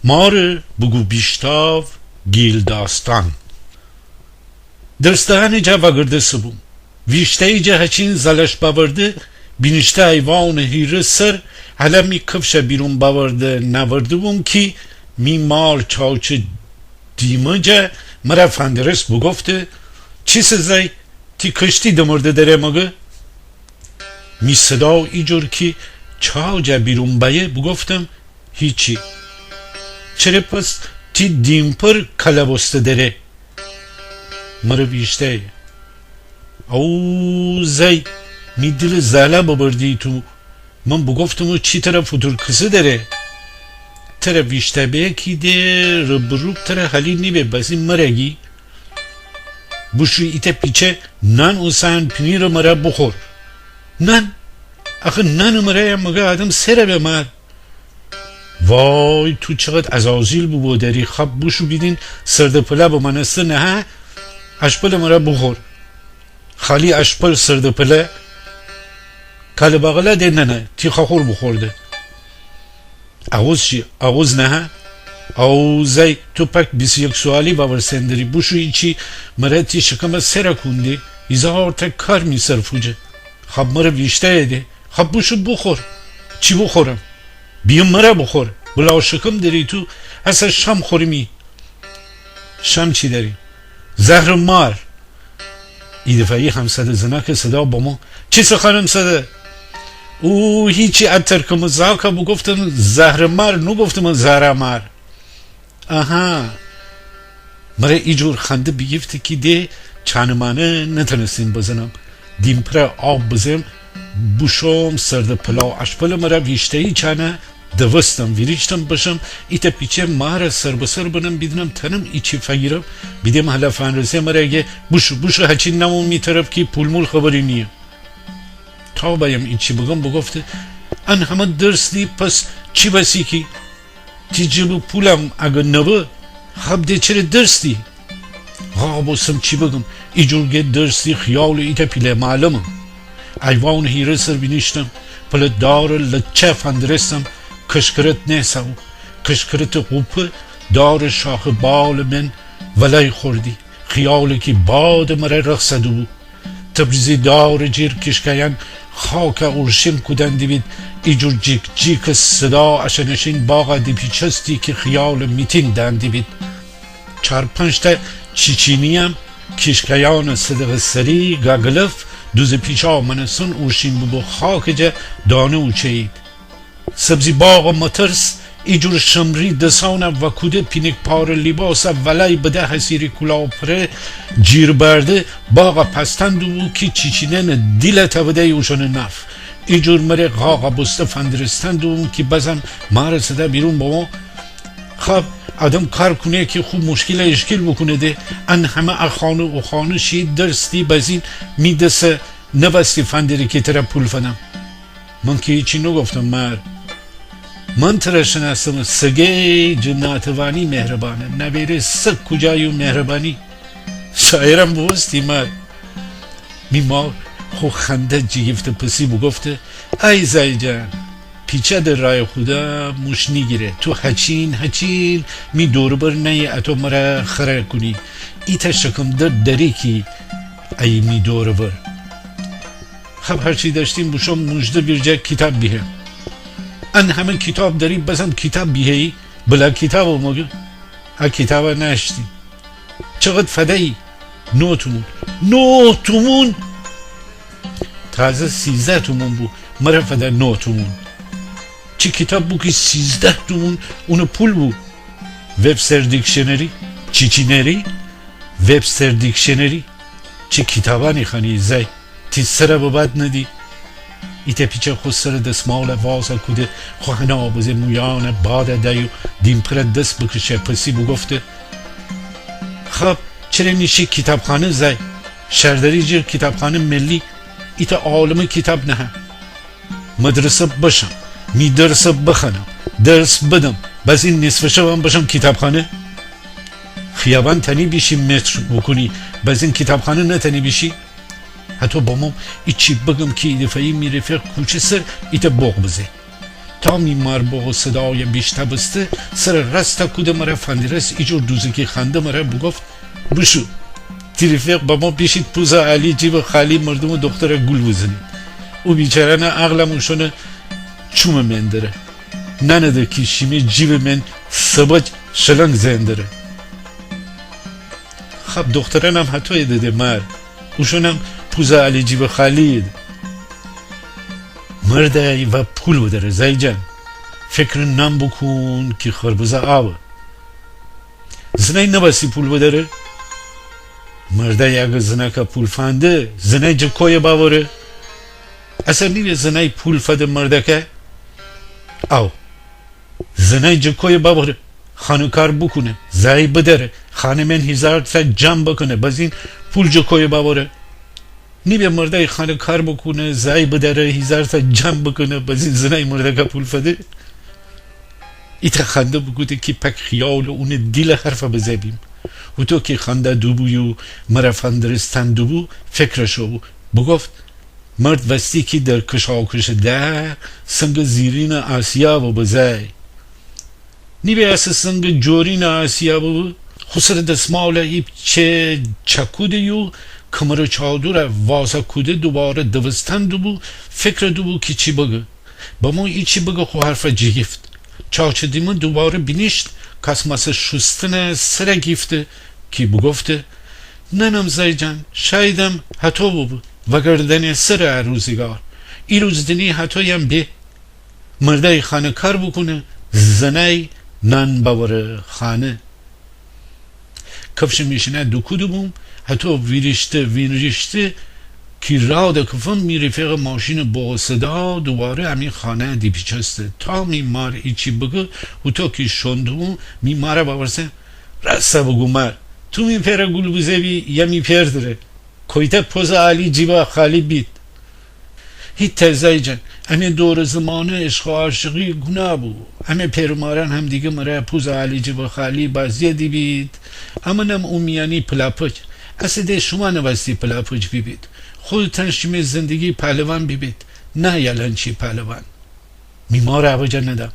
مار بگو بیشتاو گیل داستان درستهانی جا وگرده سبوم ویشتهی جا هچین زلش باورده بینشته ایوان هیره سر حالا می کفش بیرون باورده نورده بوم کی می مار چاوچه دیمه جا مرا فندرس بگفته چی سزای تی کشتی دمرده داره مگه می صدا ایجور کی چاو جا بیرون بایه بگفتم هیچی چرا پس تی دیمپر کلبسته داره مرا بیشته او زی می دل زاله ببردی تو من بگفتم چی طرف فوتور کسی داره طرف بیشته به کی ده ربروب طرف حالی نیبه بسی مرگی بوشوی ایتا پیچه نان اوسان پنیر مرا بخور نان آخه نان مرا مگه آدم سره بمار وای تو چقدر عزازیل بو داری خب بوشو بیدین سرده پله با منسته نه اشپل مرا بخور خالی اشپل سرده پله کل بغله ده نه تی خور بخورده اغوز چی؟ اغوز نه اوزای تو پک 21 سوالی باور سندری بوشو ایچی مرا تی شکم سره کنده ایزا تا کار می صرفوجه خب مرا بیشته ده خب بوشو بخور چی بخورم؟ بیم مرا بخور بلا شکم داری تو اصلا شام خوری شام چی داری؟ زهر مار ای دفعی همسده زنک صدا با ما چی سخنم صده؟ او هیچی اتر که مزاکا بگفتم زهر مار نو گفتم زهر مار آها مرا ایجور خنده بگیفته که ده چانمانه نتنستیم بزنم دیم پر آب بزنم بوشم سرده پلاو اشپل مرا ویشتهی چانه دوستم ویریشتم بشم ایتا پیچه مارا سر بسر بنم بیدنم تنم ایچی فگیرم بیدیم حالا فنرسه مرا اگه بوشو هچین نمون می طرف که پول مول خبری نیه تا بایم ایچی بگم بگفته ان همه درس دی پس چی بسی کی تی جبو پولم اگه نبه خب ده چرا درس دی بسم چی بگم ایجورگه درس دی خیال ایتا پیله معلومم ایوان هیره سر بینیشتم پل دار لچه فندرستم کشکرت نیسو کشکرت قوپه دار شاخ بال من ولای خوردی خیالی که باد مرا رخصدو بود تبریزی دار جیر کشکیان خاک ارشم کدن دیوید ایجور جیک جیک صدا اشنشین باغ دی پیچستی که خیال میتین دن دیوید 4-5 تا چیچینیم کشکیان صدق سری گاگلف دوز پیچا منسون ارشیم ببو خاک جا دانه اوچهید سبزی باغ مترس ایجور شمری دسانه و کوده پینک پار لیباس ولای بده حسیری کلا پره جیر برده باغ پستندو که چیچینن دیل تبده یوشن نف ایجور مره غاقا بسته فندرستندو که بزن مارسده بیرون با ما خب آدم کار کنه که خوب مشکل اشکل بکنه ده ان همه اخانه و خانه شید درستی بزین میدسه نبستی فندری که تره پول فنم من که هیچی نگفتم من ترشنستم سگه جناتوانی مهربانه نبیره سگ کجایو مهربانی شاعرم بوستی میمار خو خنده جیفته پسی بگفته ای زای جان پیچه در رای خدا موش نیگیره تو هچین می دور بر نی اتو مرا خره کنی ایتا شکم داری کی ای می دور بر خب هرچی داشتیم بوشم مجده بیرجه کتاب بیه ان همه کتاب داری بزن کتاب بیهی بلا کتاب مگه ها کتاب نشتی چقدر فدایی 9 تومون تازه 13 تومون بو مرا فده 9 تومون چی کتاب بو که 13 تومون اونو پول بو وبستر دیکشنری چیچینری وبستر دیکشنری چی کتابانی خانی زی تی سره بباد ندی ایتا پیچه خود سر دستمال واسا کده خواه نابزه مویان باد دیو دیم پر دست بکشه پسی بگفته خب چرا نیشی کتابخانه زی شهرداری جیر کتابخانه ملی ایتا عالم کتاب نه مدرسه باشم می درس بخنم درس بدم بس این نصف شبم باشم کتابخانه خیابان تنی بیشی متر بکنی بس این کتابخانه نتنی بیشی حتی با ما ایچی بگم که دفعی می رفیق کوچه سر ایتا بوق بزه تا میمار با صدای بیشتر بسته سر رستا کود مرا فندرس ایجور دوزگی خنده مرا بگفت بشو تریفق با ما بیشید پوزا علی جیب خالی مردم و دختر گل بزنید او بیچاره نه عقلمونشونه چوم من داره ننده که شیمی جیب من سباج شلنگ زندره خب دخترانم حتی داده مر اوشونم پوزا علی جیب خالی مرده و پول بداره زای جان فکر نم بکن که خربزه آوه زنای نباسی پول بداره مرده اگه زنه که پول فنده زنای جکوی باوره اصلا نیوه زنای پول فده مرده که او زنای جکوی باوره خانه کار بکنه زای بداره خانه من 1000 تا جمع بکنه باز این پول جکوی باوره نیوه مرده خانه کار بکنه زای بداره 1000 تا جمع بکنه باز این زنای مرده که پول فده ایتا خنده بگوده که پک خیال و اون دیل حرف بزبیم و تو که خنده دوبوی و مرا فندرستن دوبو فکرشو بگفت مرد وستی که در کشاکش ده سنگ زیرین آسیا و بزای نیبه از سنگ جورین آسیا و خسر دسمال ایب چه چکوده یو کمر چادر واسه کوده دوباره دوستن دوبو فکر دوبو که چی بگه با ما ای چی بگه خو حرف جیفت چاچه دیمون دوباره بینیشت کسماس شستن سر گیفته کی بگفته ننم زای جان شایدم حتی بود وگردن سر عروزگار ای روز دنی حتی هم به مرده خانه کار بکنه زنه نان باور خانه کفش میشنه دو کودو بوم حتی ویرشته کی را ده کفم می رفیق ماشین با صدا دوباره همین خانه دی پیچسته تا میمار ایچی بگه و تا که شندو میماره باورسه رسته بگو مر تو می پیره گل بزوی یا می پیر داره کویته پوز علی جیبا خالی بید هیت تزای جن همه دور زمانه عشق و عاشقی گناه بود همه پیرمارن هم دیگه مره پوز علی جیبا خالی بازی دی بید اما نم اومیانی پلاپچ اصده شما نوستی پلاپچ بید خودتن شیمه زندگی پهلوان ببید نه یلن چی پهلوان میمار عوجه ندم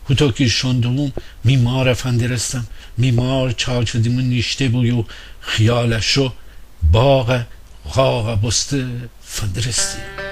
حتی که شندوم میمار فندرستم میمار چاچ دیمون نیشته بوی و خیالشو باغ غاغ بسته فندرستی